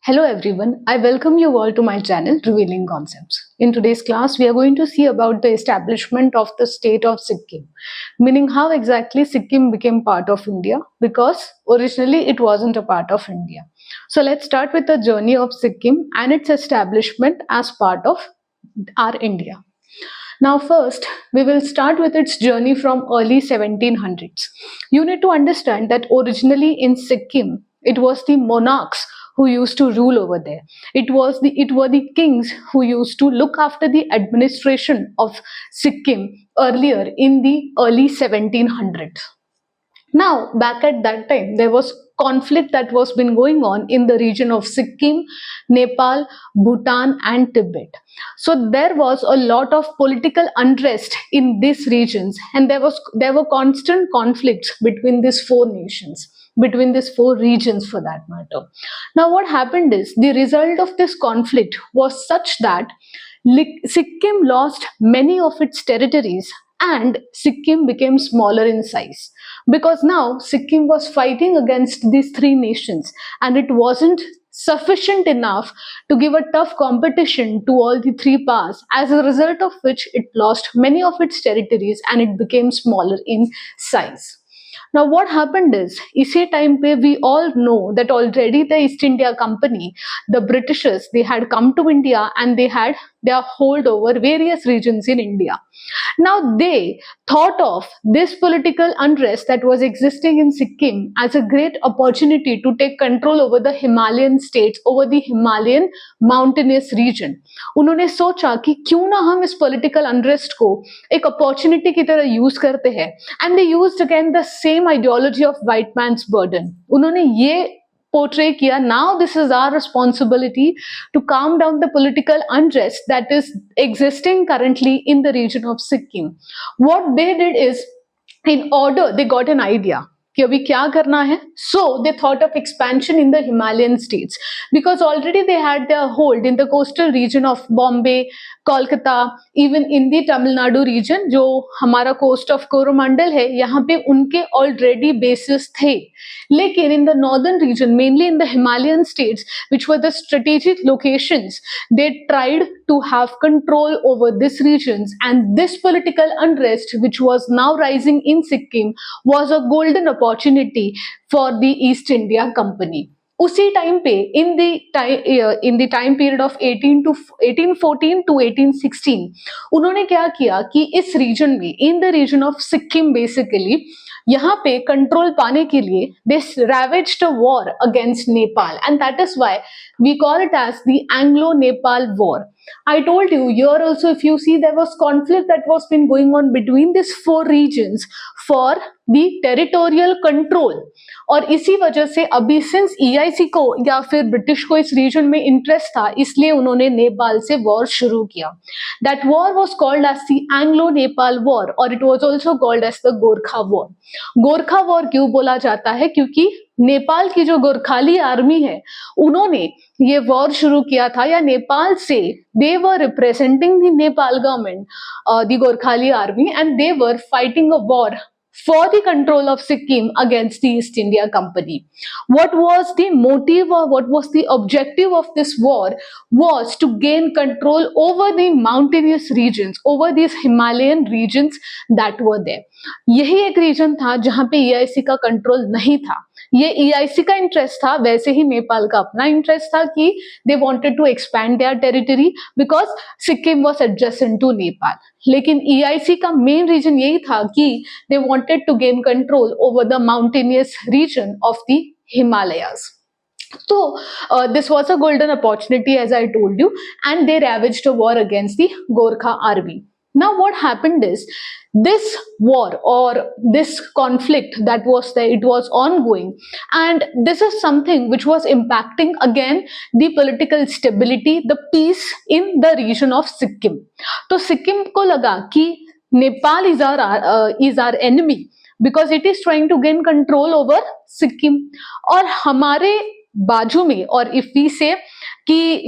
Hello everyone, I welcome you all to my channel Revealing Concepts. In today's class, we are going to see about the establishment of the state of Sikkim, meaning how exactly Sikkim became part of India because originally it wasn't a part of India. So let's start with the journey of Sikkim and its establishment as part of our India. Now first, we will start with its journey from early 1700s. You need to understand that originally in Sikkim, it was the monarchs who used to rule over there. It were the kings who used to look after the administration of Sikkim earlier in the early 1700s. Now, back at that time, there was conflict that was been going on in the region of Sikkim, Nepal, Bhutan, and Tibet. So there was a lot of political unrest in these regions, and there were constant conflicts between these four nations, between these four regions for that matter. Now, what happened is the result of this conflict was such that Sikkim lost many of its territories and Sikkim became smaller in size because now Sikkim was fighting against these three nations and it wasn't sufficient enough to give a tough competition to all the three powers, as a result of which it lost many of its territories and it became smaller in size. Now what happened is, इसी time पे we all know that already the East India Company, the Britishers, they had come to India and they had their hold over various regions in India. Now they thought of this political unrest that was existing in Sikkim as a great opportunity to take control over the Himalayan states, over the Himalayan mountainous region. उन्होंने सोचा कि क्यों ना हम इस political unrest को एक opportunity की तरह use करते हैं, and they used again the same ideology of white man's burden. उन्होंने ये portray kiya, now this is our responsibility to calm down the political unrest that is existing currently in the region of Sikkim. What they did is, in order, they got an idea कि अभी क्या करना है. So they thought of expansion in the Himalayan states because already they had their hold in the coastal region of Bombay, Kolkata, even in the Tamil Nadu region, जो हमारा coast of Coromandel है, यहाँ पे उनके already bases थे. लेकिन in the northern region, mainly in the Himalayan states, which were the strategic locations, they tried to have control over these regions, and this political unrest, which was now rising in Sikkim, was a golden opportunity for the East India Company. उसी time पे in the time period of 1814 to 1816 उन्होंने क्या किया कि इस region में, in the region of Sikkim basically, यहाँ पे कंट्रोल पाने के लिए they ravaged a war against Nepal, and that is why we call it as the Anglo-Nepal War. I told you here also, if you see, there was conflict that was been going on between these four regions for the territorial control. और इसी वजह से अभी since EIC को या फिर British को इस रीजन में इंटरेस्ट था, इसलिए उन्होंने नेपाल से वॉर शुरू किया. That war was called as the Anglo Nepal war और it was also called as the Gorkha war. Gorkha war क्यों बोला जाता है? क्योंकि नेपाल की जो गोरखाली आर्मी है, उन्होंने ये वॉर शुरू किया था, या नेपाल से they were representing the Nepal government, the Gorkhali army, and they were fighting a war for the control of Sikkim against the East India Company. What was the motive or what was the objective of this war was to gain control over the mountainous regions, over these Himalayan regions that were there. यही एक reason था जहां पे EIC का control नहीं था. ये EIC का इंटरेस्ट था, वैसे ही नेपाल का अपना इंटरेस्ट था कि they wanted to expand their territory because Sikkim was adjacent to Nepal. लेकिन EIC का मेन रीजन यही था कि they wanted to gain control over the mountainous region of the Himalayas. So this was a golden opportunity, as I told you, and they ravaged a war against the Gorkha army. Now what happened is, this war or this conflict that was there, it was ongoing, and this is something which was impacting again the political stability, the peace in the region of Sikkim. तो सिक्किम को लगा कि Nepal is our enemy because it is trying to gain control over Sikkim. और हमारे बाजू में, और if we say कि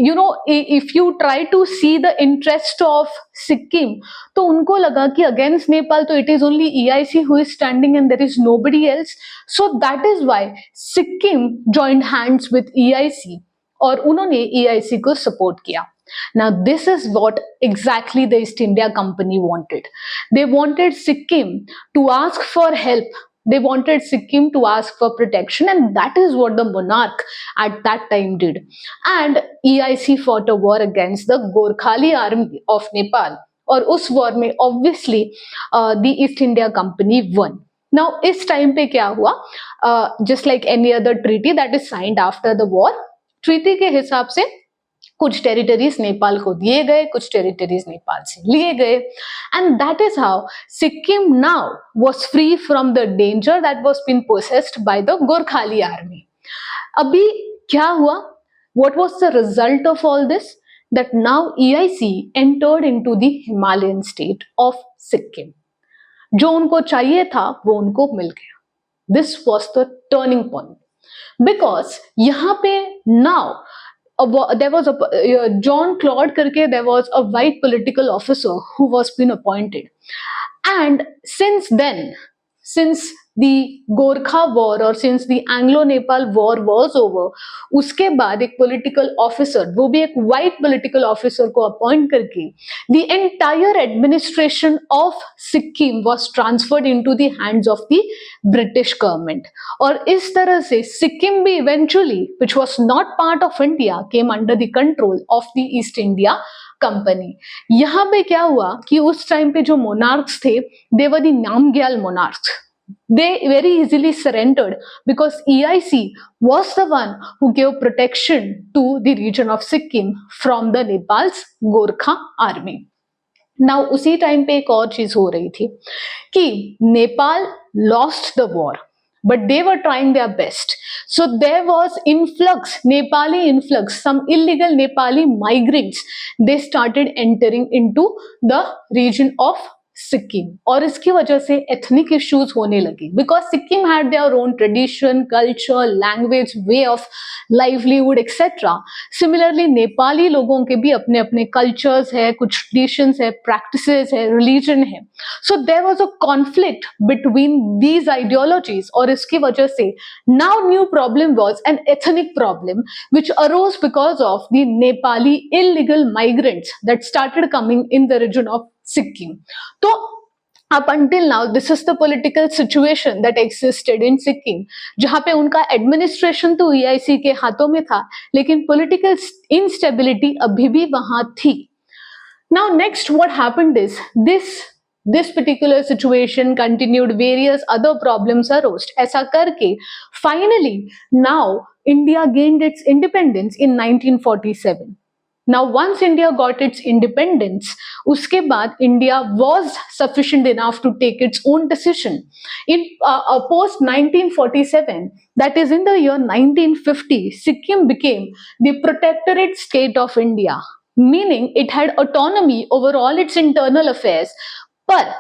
if you try to see the interest of Sikkim, तो उनको लगा कि against Nepal तो it is only EIC who is standing and there is nobody else. So that is why Sikkim joined hands with EIC. और उन्होंने EIC को support किया. Now this is what exactly the East India Company wanted. They wanted Sikkim to ask for help. They wanted Sikkim to ask for protection, and that is what the monarch at that time did. And EIC fought a war against the Gorkhali army of Nepal. और उस war में obviously the east India company one. Now इस time पे क्या हुआ, just like any other treaty that is signed after the war, treaty के हिसाब से कुछ टेरिटरीज नेपाल को दिए गए, कुछ टेरिटरीज नेपाल से लिए गए, and that is how Sikkim now was free from the danger that was been possessed by the Gorkhali army. अभी क्या हुआ, what was the result of all this, that now EIC entered into the Himalayan state of Sikkim. जो उनको चाहिए था वो उनको मिल गया. This was the turning point because यहाँ पे now there was a John Claude करके there was a white political officer who was been appointed, and since then, since the Gorkha war or since the Anglo-Nepal war was over, उसके बाद एक political officer, वो भी एक white political officer को appoint करके the entire administration of Sikkim was transferred into the hands of the British government. और इस तरह से सिक्किम भी eventually, which was not part of India, came under the control of the East India Company. यहाँ पे क्या हुआ कि उस टाइम पे जो monarchs थे, they were the Namgyal monarchs. They very easily surrendered because EIC was the one who gave protection to the region of Sikkim from the Nepal's Gorkha army. Now उसी टाइम पे एक और चीज हो रही थी कि Nepal lost the war, but they were trying their best. So there was influx, Nepali influx, some illegal Nepali migrants, they started entering into the region of Sikkim, और इसकी वजह से एथनिक इश्यूज होने लगी because Sikkim had their own tradition, culture, language, way of livelihood etcetera. Similarly Nepali लोगों के भी अपने अपने कल्चर्स है, कुछ ट्रेडिशंस है, प्रैक्टिसेस है, रिलीजन है. So there was a conflict between these ideologies, और इसकी वजह से now new problem was an ethnic problem which arose because of the Nepali illegal migrants that started coming in the region of Sikkim. So up until now this is the political situation that existed in Sikkim, जहां पे उनका administration तो EIC के हाथों में था, लेकिन political instability अभी भी वहां थी. Now next what happened is this particular situation continued, various other problems arose. ऐसा करके finally now India gained its independence in 1947. Now once India got its independence, उसके बाद India was sufficient enough to take its own decision. In post 1947, that is in the year 1950, Sikkim became the protectorate state of India, meaning it had autonomy over all its internal affairs. पर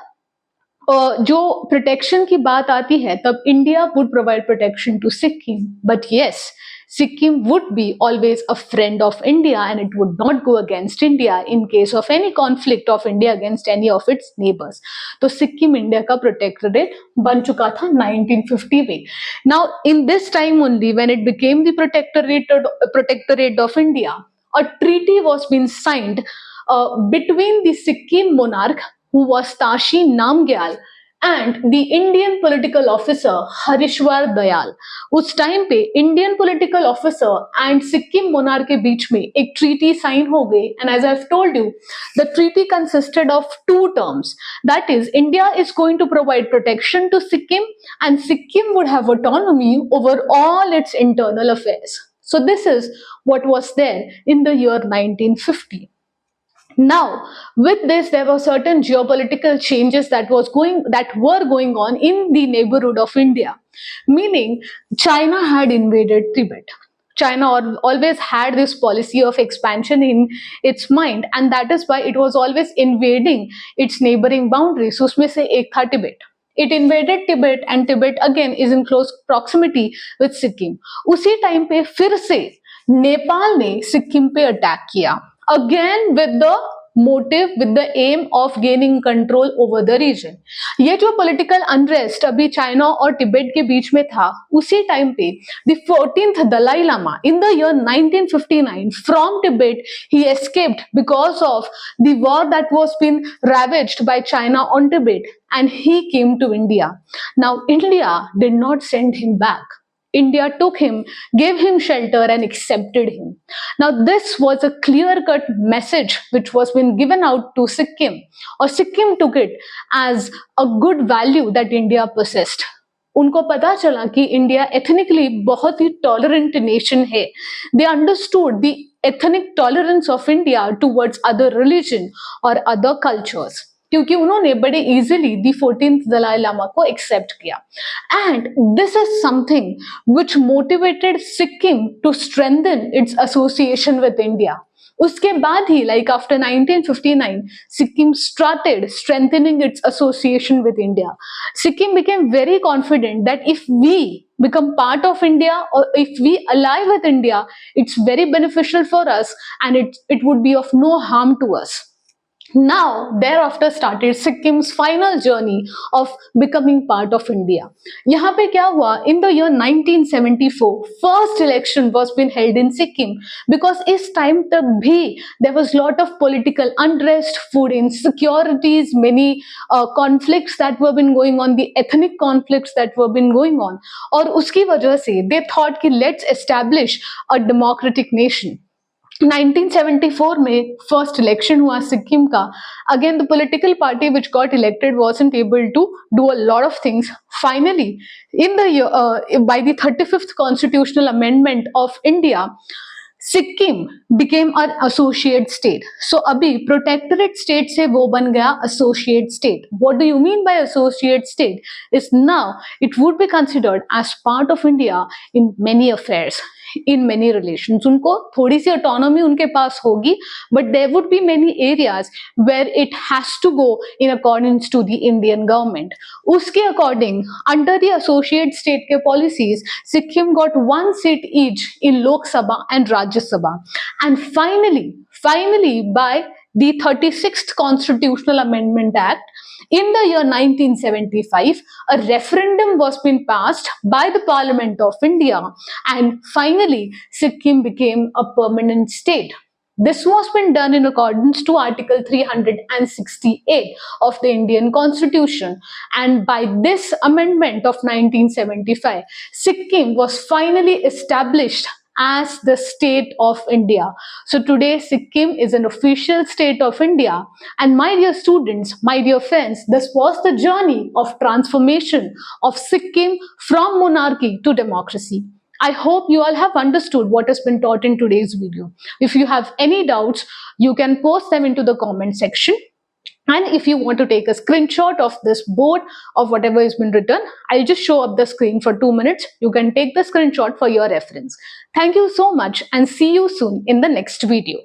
जो protection की बात आती है तब India would provide protection to Sikkim, but yes, Sikkim would be always a friend of India and it would not go against India in case of any conflict of India against any of its neighbors. तो Sikkim India का protectorate बन चुका था 1950 में. Now in this time only when it became the protectorate of India, a treaty was being signed between the Sikkim monarch who was Tashi Namgyal and the Indian political officer Harishwar Dayal. उस time पे Indian political officer and Sikkim monarch के बीच में एक treaty sign हो गई, and as I have told you the treaty consisted of two terms, that is India is going to provide protection to Sikkim and Sikkim would have autonomy over all its internal affairs. So this is what was there in the year 1950. Now with this there were certain geopolitical changes that were going on in the neighborhood of India, meaning China had invaded Tibet. China always had this policy of expansion in its mind, and that is why it was always invading its neighboring boundaries. उसमें से एक था Tibet. It invaded Tibet and Tibet again is in close proximity with Sikkim. उसी time पे फिर से नेपाल ने सिक्किम पे अटैक किया, again with the motive with the aim of gaining control over the region. ये जो political unrest अभी चाइना और तिब्बत के बीच में था, उसी टाइम पे the 14th Dalai Lama in the year 1959 from Tibet he escaped because of the war that was been ravaged by China on Tibet, and he came to India. Now India did not send him back. India took him, gave him shelter, and accepted him. Now, this was a clear-cut message which was been given out to Sikkim, or Sikkim took it as a good value that India possessed. उनको पता चला कि India ethnically बहुत ही tolerant nation है. They understood the ethnic tolerance of India towards other religion और other cultures, क्योंकि उन्होंने बड़े इजीली दी 14th दलाई लामा को एक्सेप्ट किया. And this is something which motivated Sikkim to strengthen its association with India. उसके बाद ही like after 1959 Sikkim started strengthening its association with India. Sikkim became very confident that if we become part of India or if we ally with India, it's very beneficial for us and it would be of no harm to us. Now, thereafter started Sikkim's final journey of becoming part of India. यहाँ पे क्या हुआ? In the year 1974, first election was been held in Sikkim because इस time तक भी there was lot of political unrest, food insecurities, many conflicts that were been going on, the ethnic conflicts that were been going on. और उसकी वजह से they thought कि let's establish a democratic nation. 1974 में first election हुआ सिक्किम का. Again the political party which got elected wasn't able to do a lot of things. Finally, in the by the 35th constitutional amendment of India, Sikkim became an associate state. So अभी protectorate state से वो बन गया associate state. What do you mean by associate state? Is now it would be considered as part of India in many affairs, in many relations. उनको थोड़ी सी autonomy उनके पास होगी, but there would be many areas where it has to go in accordance to the Indian government. उसके according, under the associate state के policies, Sikkim got one seat each in Lok Sabha and Rajya Sabha. And finally, by the 36th Constitutional Amendment Act, in the year 1975, a referendum was been passed by the Parliament of India, and finally, Sikkim became a permanent state. This was been done in accordance to Article 368 of the Indian Constitution, and by this amendment of 1975, Sikkim was finally established as the state of India. So today Sikkim is an official state of India. And my dear students, my dear friends, this was the journey of transformation of Sikkim from monarchy to democracy. I hope you all have understood what has been taught in today's video. If you have any doubts, you can post them into the comment section. And if you want to take a screenshot of this board of whatever has been written, I'll just show up the screen for 2 minutes. You can take the screenshot for your reference. Thank you so much and see you soon in the next video.